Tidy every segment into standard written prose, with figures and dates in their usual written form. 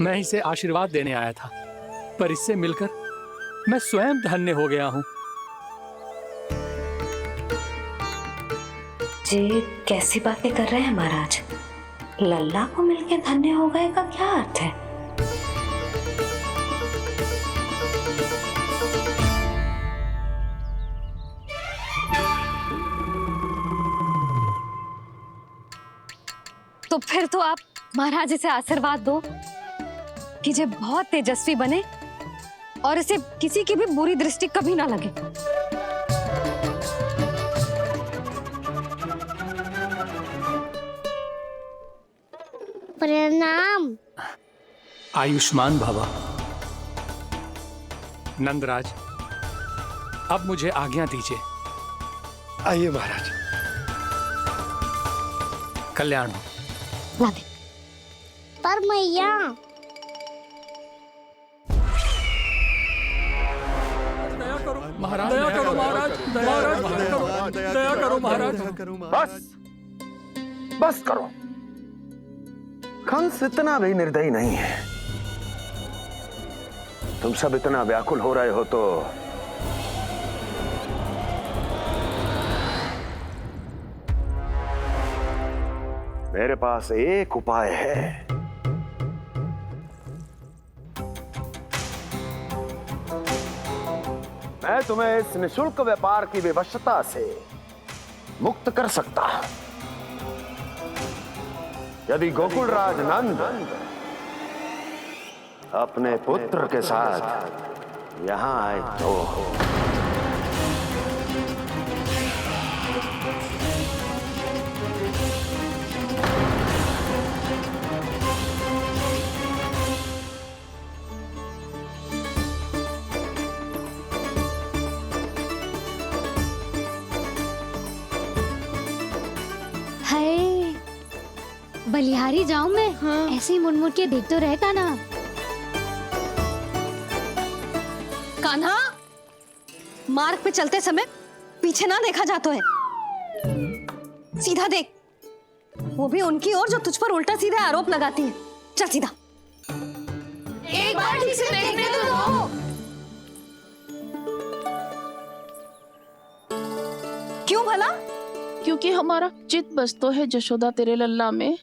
मैं इसे आशीर्वाद देने आया था, पर इससे मिलकर मैं स्वयं धन्य हो गया हूँ। जी कैसी बातें कर रहे हैं महाराज? लल्ला को मिलके धन्य हो गए का क्या अर्थ है? तो फिर तो आप महाराज इसे आशीर्वाद दो कि ये बहुत तेजस्वी बने और इसे किसी की भी बुरी दृष्टि कभी ना लगे। प्रणाम। आयुष्मान भवा। नंदराज, अब मुझे आज्ञा दीजिए। आइए महाराज। कल्याण हो। राधे। पर मैया महाराज, दया करो महाराज, दया करो महाराज। बस करो। कंस इतना भी निर्दयी नहीं है। तुम सब इतना व्याकुल हो रहे हो तो मेरे पास एक उपाय है। मैं तुम्हें इस निशुल्क व्यापार की विवशता से मुक्त कर सकता हूं। यदि गोकुलराज नंद अपने पुत्र के साथ यहां आए तो हाय बलिहारी जाऊं मैं? हाँ। ऐसे ही मुड़ के देख तो रहता ना। कान्हा, मार्ग पे चलते समय पीछे ना देखा जाता है, सीधा देख। वो भी उनकी ओर जो तुझ पर उल्टा सीधा आरोप लगाती है। चल सीधा। एक बार ठीक से देखने तो दो। क्यों भला? क्योंकि हमारा चित्त बसतो है जशोदा तेरे लल्ला में।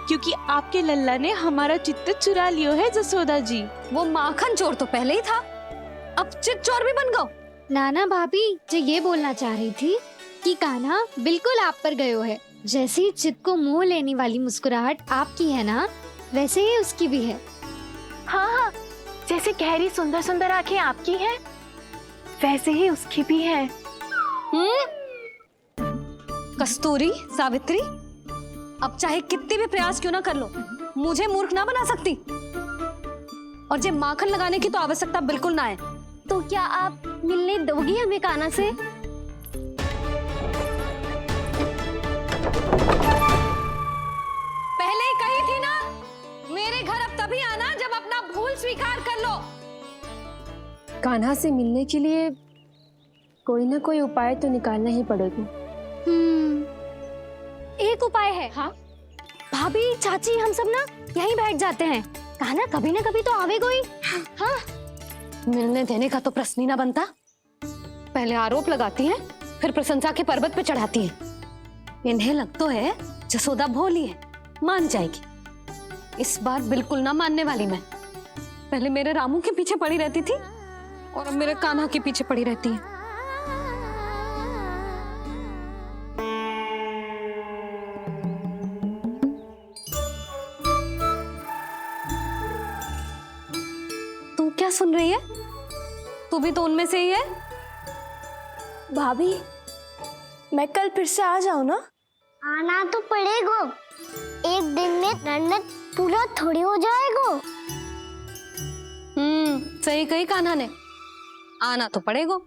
क्योंकि आपके लल्ला ने हमारा चित्त चुरा लियो है जसोदा जी। वो माखन चोर तो पहले ही था, अब चित चोर भी बन गो। नाना भाभी जो ये बोलना चाह रही थी कि कान्हा बिल्कुल आप पर गयो है। जैसे ही चित्त को मोह लेने वाली मुस्कुराहट आपकी है ना, वैसे ही उसकी भी है। हाँ हाँ, जैसे गहरी सुंदर सुंदर आंखें आपकी हैं, वैसे ही उसकी भी है। कस्तूरी, सावित्री, अब चाहे कितने भी प्रयास क्यों ना कर लो, मुझे मूर्ख ना बना सकती। और जे माखन लगाने की तो आवश्यकता बिल्कुल ना है। तो क्या आप मिलने दोगी हमें कान्हा से? पहले ही कही थी ना, मेरे घर अब तभी आना जब अपना भूल स्वीकार कर लो। कान्हा से मिलने के लिए कोई ना कोई उपाय तो निकालना ही पड़ेगा। एक उपाय है। हाँ? भाभी, चाची, हम सब ना यहीं बैठ जाते हैं। कान्हा कभी ना कभी तो आवेगा ही। हाँ। मिलने देने का तो प्रश्न ही ना बनता। पहले आरोप लगाती हैं, फिर प्रशंसा के पर्वत पे चढ़ाती हैं। इन्हें लगता है जसोदा भोली है, मान जाएगी। इस बार बिल्कुल ना मानने वाली मैं। पहले मेरे रामू के पीछे पड़ी रहती थी और अब मेरे कान्हा के पीछे पड़ी रहती है। तू क्या सुन रही है? तू भी तो उनमें से ही है। भाभी, मैं कल फिर से आ जाऊँ ना? आना तो पड़ेगा। एक दिन में नन्नत पूरा थोड़ी हो जाएगा। सही कही कान्हा ने, आना तो पड़ेगा।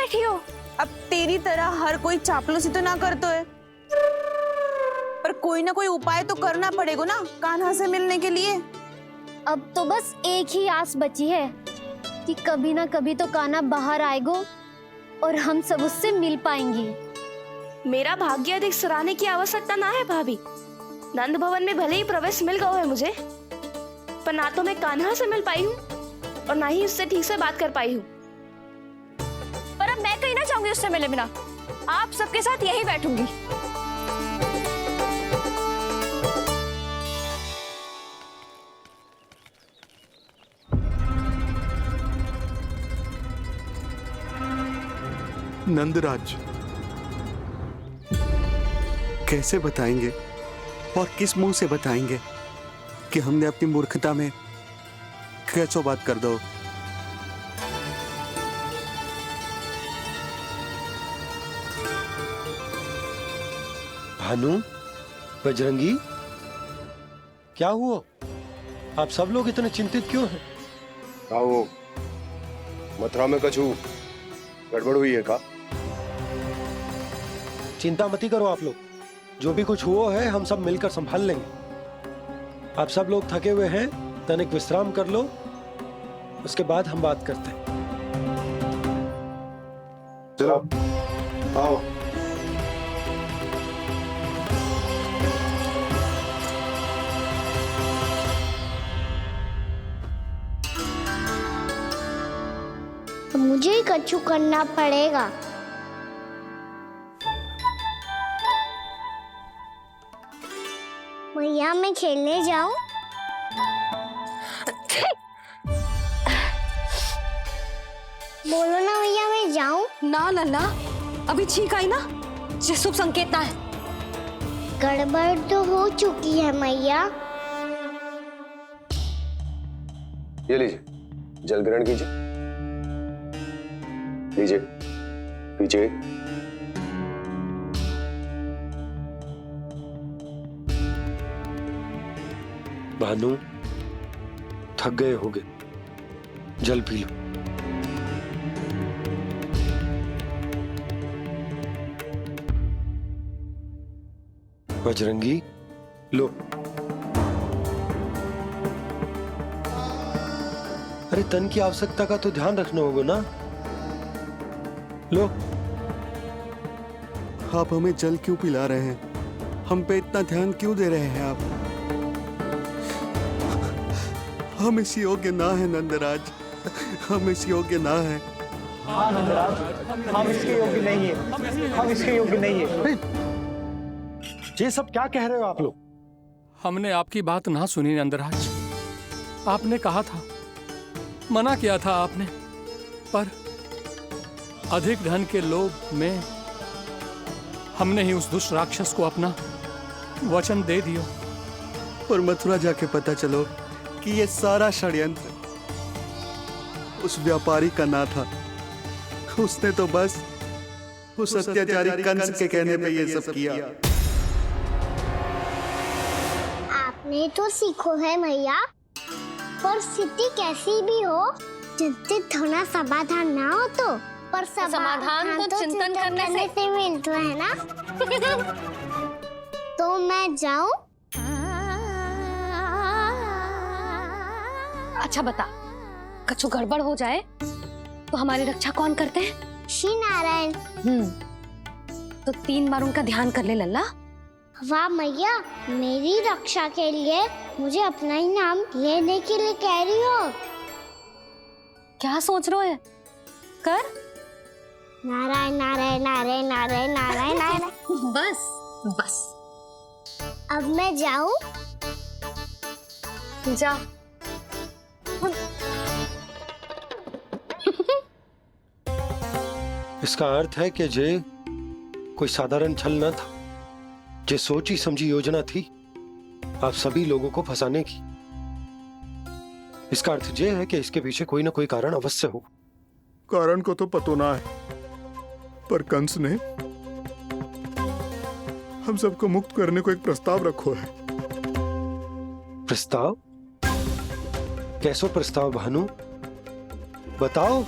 बैठी हो? अब तेरी तरह हर कोई चापलूसी तो ना करतो है, पर कोई ना कोई उपाय तो करना पड़ेगा ना कान्हा से मिलने के लिए। अब तो बस एक ही आस बची है कि कभी ना कभी तो कान्हा बाहर आएगो और हम सब उससे मिल पाएंगे। मेरा भाग्य अधिक सराहने की आवश्यकता ना है भाभी। नंद भवन में भले ही प्रवेश मिल गया है मुझे, पर ना तो मैं कान्हा से मिल पाई हूँ और ना ही उससे ठीक से बात कर पाई हूँ। पर अब मैं कहीं ना जाऊंगी उससे मिले बिना। आप सबके साथ यहीं बैठूंगी। नंदराज, कैसे बताएंगे और किस मुंह से बताएंगे कि हमने अपनी मूर्खता में कैसो बात कर दो। भानु, बजरंगी, क्या हुआ? आप सब लोग इतने चिंतित क्यों हैं? आओ, मथुरा में कछु गड़बड़ हुई है का? चिंता मती करो आप लोग, जो भी कुछ हुआ है हम सब मिलकर संभाल लेंगे। आप सब लोग थके हुए हैं, तनिक विश्राम कर लो, उसके बाद हम बात करते हैं। चलो आओ। मुझे ही कछु करना पड़ेगा। भैया मैं खेलने जाऊं? बोलो ना भैया मैं जाऊं? ना लल्ला, अभी छींक आई ना, ये शुभ संकेत ना है। गड़बड़ तो हो चुकी है मैया। ये लीजिए, जल ग्रहण कीजिए। लीजिए, पीछे। भानु, थक गए होगे, जल पी लो। बजरंगी, लो। अरे तन की आवश्यकता का तो ध्यान रखना होगा ना। लो। आप हमें जल क्यों पिला रहे हैं? हम पे इतना ध्यान क्यों दे रहे हैं आप? हम इस योग्य ना है नंदराज, हम इस योग्य ना है। हाँ नंदराज, हम इसके योग्य नहीं है, हम इसके योग्य नहीं है। ये सब क्या कह रहे हो आप लोग? हमने आपकी बात ना सुनी नंदराज। आपने कहा था, मना किया था आपने, पर अधिक धन के लोभ में हमने ही उस दुष्ट राक्षस को अपना वचन दे दिया। पर मथुरा जाके पता चलो कि ये सारा षड्यंत्र उस व्यापारी का ना था। उसने तो बस उस अत्याचारी कंस के कहने पे ये सब किया। आपने तो सीखो है भैया, पर स्थिति कैसी भी हो, चिंतित होना समाधान ना हो तो, पर समाधान तो चिंतन करने से मिलता है ना। तो मैं जाऊं? अच्छा बता, कछु गड़बड़ हो जाए तो हमारी रक्षा कौन करते हैं? श्री नारायण। तो 3 बार उनका ध्यान कर ले लल्ला। वाह मैया, मेरी रक्षा के लिए मुझे अपना ही नाम लेने के लिए कह रही हो? क्या सोच रहे हो? कर। नारायण नारायण नारायण नारायण नारायण नारायण। बस बस। अब मैं जाऊं? जा। इसका अर्थ है कि जे कोई साधारण छल न था, जे सोची समझी योजना थी आप सभी लोगों को फंसाने की। इसका अर्थ ये है कि इसके पीछे कोई ना कोई कारण अवश्य हो। कारण को तो पतो ना है, पर कंस ने हम सबको मुक्त करने को एक प्रस्ताव रखो है। प्रस्ताव? कैसो प्रस्ताव भानु, बताओ।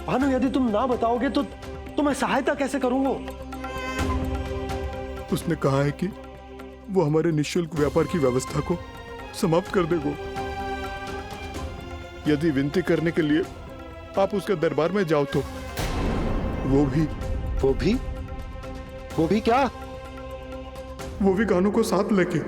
भानु, यदि तुम ना बताओगे तो मैं सहायता कैसे करूंगा? उसने कहा है कि वो हमारे निःशुल्क व्यापार की व्यवस्था को समाप्त कर देगा। यदि विनती करने के लिए आप उसके दरबार में जाओ तो वो भी क्या? वो भी कानों को साथ लेके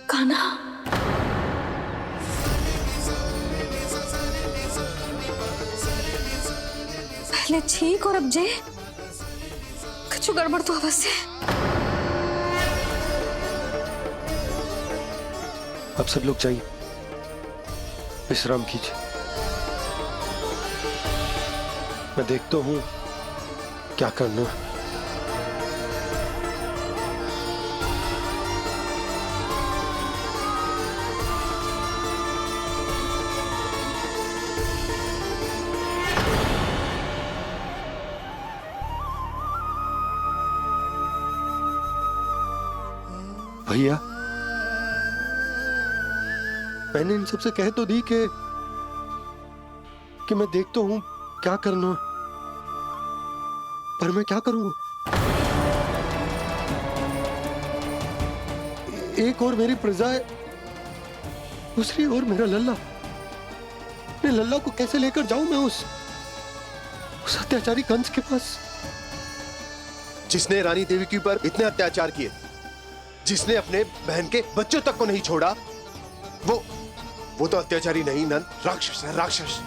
कान्हा, पहले ठीक और अब जे कुछ गड़बड़ तो अवश्य है। अब सब लोग जाइए, विश्राम कीजिए। मैं देखता हूं क्या करना है। भैया, मैंने इन सबसे कह तो दी कि मैं देखता हूं क्या करना है, पर मैं क्या करूंगा? एक और मेरी प्रजा है, दूसरी ओर मेरा लल्ला। मैं लल्ला को कैसे लेकर जाऊं मैं उस अत्याचारी कंस के पास? जिसने रानी देवी के ऊपर इतने अत्याचार किए, जिसने अपने बहन के बच्चों तक को नहीं छोड़ा, वो तो अत्याचारी नहीं नंद, राक्षस है, राक्षस।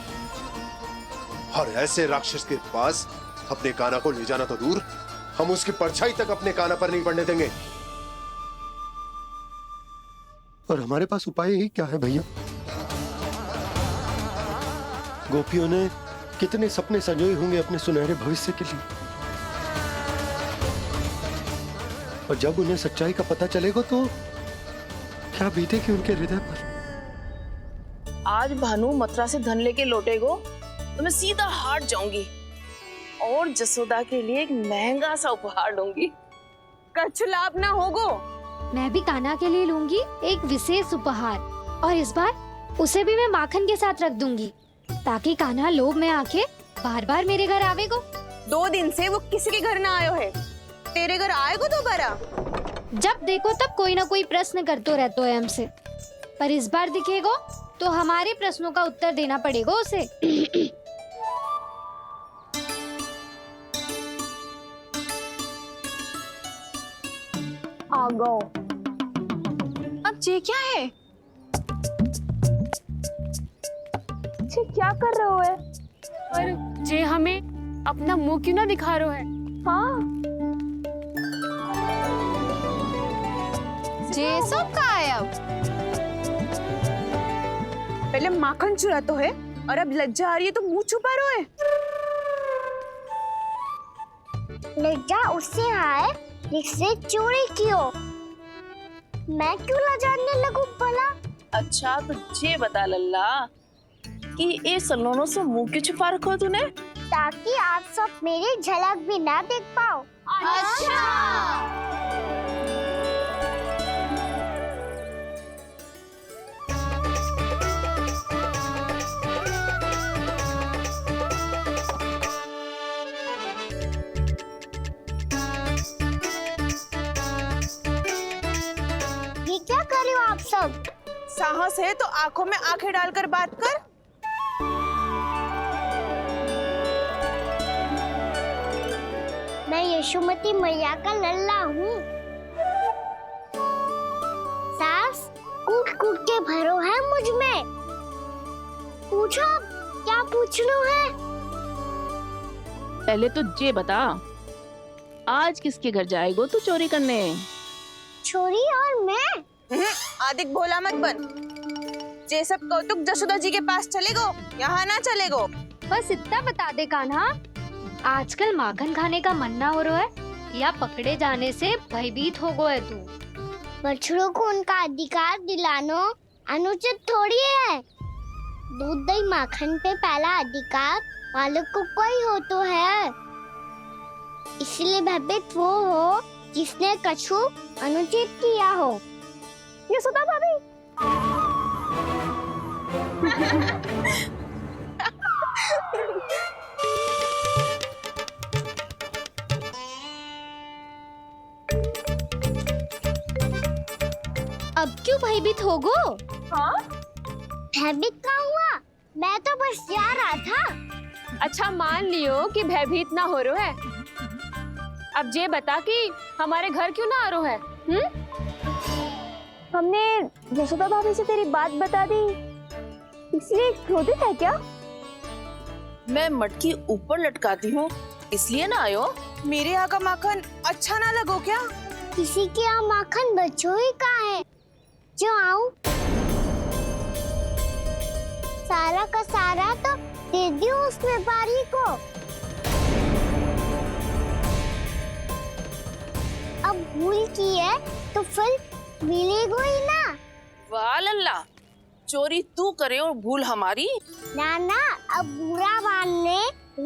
और ऐसे राक्षस के पास अपने कान्हा को ले जाना तो दूर, हम उसकी परछाई तक अपने कान्हा पर नहीं पड़ने देंगे। और हमारे पास उपाय ही क्या है भैया? गोपियों ने कितने सपने संजोए होंगे अपने सुनहरे भविष्य के लिए, और जब उन्हें सच्चाई का पता चलेगा तो क्या बीतेगी उनके हृदय पर? आज भानु मथुरा से धन लेके लौटेगो तो मैं सीधा हाट जाऊंगी और जसोदा के लिए एक महंगा सा उपहार दूंगी। कछु लाभ ना होगो। मैं भी कान्हा के लिए लूंगी एक विशेष उपहार, और इस बार उसे भी मैं माखन के साथ रख दूंगी, ताकि कान्हा लोभ में आके बार बार मेरे घर आवेगो। 2 दिन से वो किसी के घर ना आयो है, तेरे घर आएगो दोबारा? जब देखो तब कोई ना कोई प्रश्न करते रहते है हमसे, पर इस बार दिखेगो तो हमारे प्रश्नों का उत्तर देना पड़ेगा उसे। आ गो। अब ये क्या है? ये क्या कर रहे हो है? पर जे हमें अपना मुंह क्यों ना दिखा रहे है? हाँ, जे सब का है अब? पहले माखन चुरा तो है और अब लज्जा आ रही है तो मुंह छुपा रहे है। लज्जा उससे है जिससे चोरी कियो। मैं क्यों लजाने लगूं भला? अच्छा तो ये बता लल्ला कि ये सलोनों से मुंह क्यों छुपा रखो तूने? ताकि आप सब मेरी झलक भी ना देख पाओ। अच्छा। ये क्या कर रहे हो आप सब? साहस है तो आंखों में आंखें डालकर बात कर। मैं यशोमती मैया का लल्ला हूँ। सास कूट कूट के भरो है मुझ में। पूछो क्या पूछना है? पहले तो ये बता, आज किसके घर जाएगो तू चोरी करने? छोरी और मैं? आदिक भोला मत बन। ये सब कौतुक जसोदा जी के पास चलेगो, यहाँ ना चलेगो। बस इतना बता दे कान्हा, आजकल माखन खाने का मन ना हो रहा है या पकड़े जाने से भयभीत हो गए तू? बछड़ों को उनका अधिकार दिलाना अनुचित थोड़ी है। दूध दही माखन पे पहला अधिकार मालिक को कोई हो तो है। इसलिए भयभीत वो हो जिसने कछु अनुचित किया हो। यशोदा भाभी। अब क्यों भयभीत हो गो? हाँ? भयभीत का हुआ? मैं तो बस जा रहा था। अच्छा मान लियो कि भयभीत ना हो रो है। अब ये बता कि हमारे घर क्यों ना आ रो है? हमने यशोदा भाभी से तेरी बात बता दी, इसलिए क्रोधित है क्या? मैं मटकी ऊपर लटकाती हूँ इसलिए ना आयो। मेरे यहाँ का माखन अच्छा ना लगो क्या? किसी के यहाँ माखन बच्चों ही कहाँ है जो आऊं? सारा का सारा तो दे दियो उस व्यापारी को। अब भूल की है तो फल मिलेगा ही ना। वाह लल्ला, चोरी तू करे और भूल हमारी। ना ना, अब बुरा मानने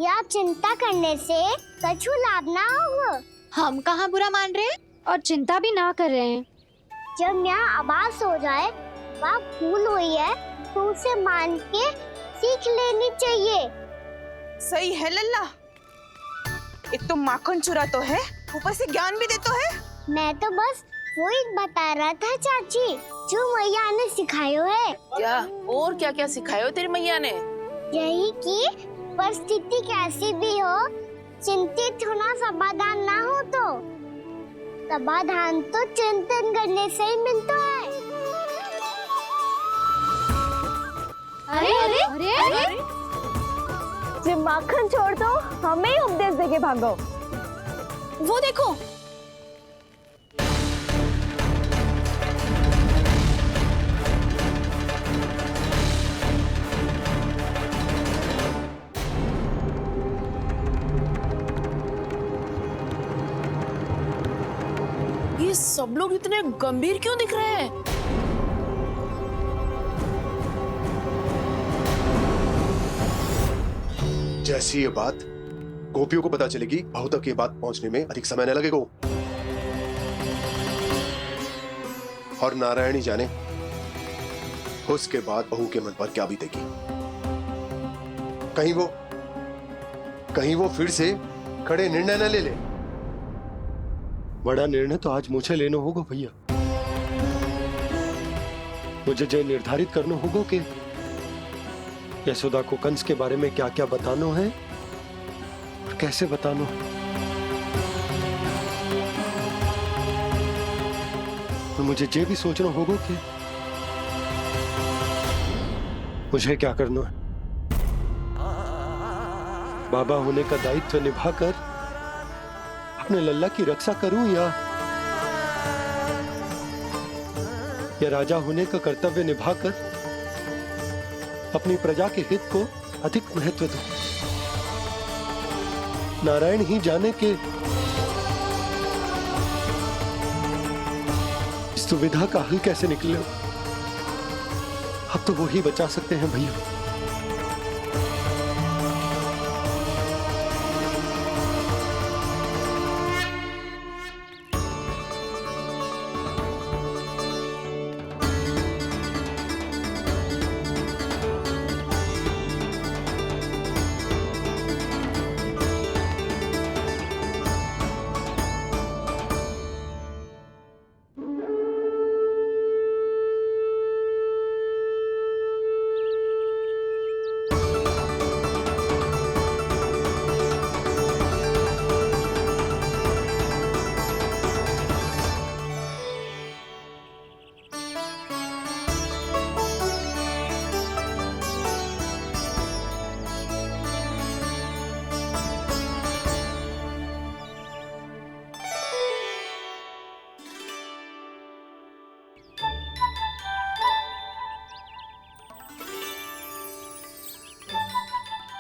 या चिंता करने से कछु लाभ ना होगा। हम कहाँ बुरा मान रहे हैं और चिंता भी ना कर रहे हैं। जब यहाँ आवाज हो जाए वहाँ भूल हुई है तो उसे मान के सीख लेनी चाहिए। सही है लल्ला, एक तो माखन चुरा तो है, ऊपर से ज्ञान भी दे तो है। मैं तो बस वही बता रहा था चाची जो मैया ने सिखायो है। क्या और क्या क्या सिखायो तेरी मैया ने? यही कि परिस्थिति कैसी भी हो चिंतित होना समाधान ना हो तो समाधान तो चिंतन करने से ही मिलता है। अरे अरे अरे, अरे? जब माखन छोड़ दो हमें ही उपदेश देके भागो। वो देखो, ये सब लोग इतने गंभीर क्यों दिख रहे हैं? जैसी ये बात गोपियों को पता चलेगी, बहू तक ये बात पहुंचने में अधिक समय न लगेगा। और नारायण ही जाने उसके बाद बहू के मन पर क्या बीतेगी। कहीं वो फिर से खड़े निर्णय न ले ले। बड़ा निर्णय तो आज मुझे लेना होगा भैया। मुझे जो निर्धारित करना होगा कि यशोदा को कंस के बारे में क्या क्या बताना है और कैसे बताना है। और मुझे ये भी सोचना होगा कि मुझे क्या करना है। बाबा होने का दायित्व निभाकर अपने लल्ला की रक्षा करूं या राजा होने का कर्तव्य निभाकर अपनी प्रजा के हित को अधिक महत्व दूं। नारायण ही जाने के इस दुविधा का हल कैसे निकले। अब तो वो ही बचा सकते हैं भैया।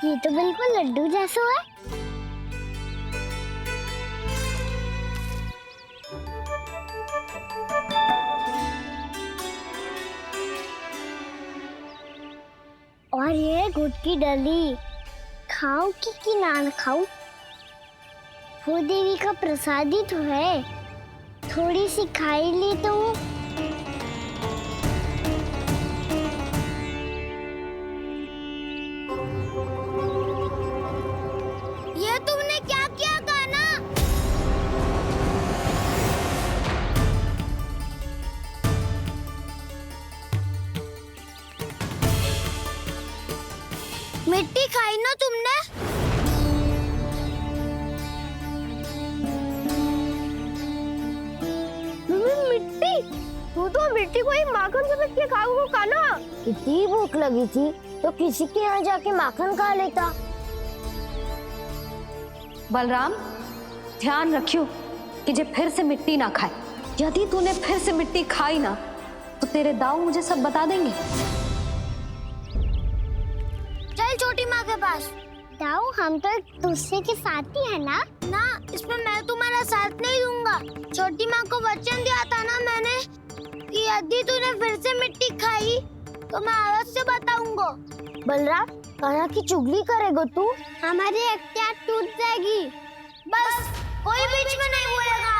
ये तो बिल्कुल लड्डू जैसा है। और ये गुड़ की डली खाऊं कि ना खाऊं? वो देवी का प्रसाद ही तो है, थोड़ी सी खाई ली तो। ये तुमने क्या किया कान्हा? मिट्टी खाई ना तुमने? मिट्टी? तू तो मिट्टी को ही माखन समझ के खाओगे कान्हा। इतनी भूख लगी थी तो किसी के यहाँ जाके माखन खा लेता। बलराम, ध्यान रखियो कि जे फिर से मिट्टी ना खाए। यदि तूने फिर से मिट्टी खाई ना तो तेरे दाऊ मुझे सब बता देंगे। चल छोटी माँ के पास। दाऊ, हम तो एक दूसरे के साथी है ना? ना, इसमें मैं तुम्हारा साथ नहीं दूंगा। छोटी माँ को वचन दिया था ना मैंने कि यदि तूने फिर से मिट्टी खाई तो मैं आवाज से बताऊंगा। बलराम, कान्हा की चुगली करेगा तू? हमारी अख्तियार टूट जाएगी। बस कोई बीच में नहीं बोलेगा।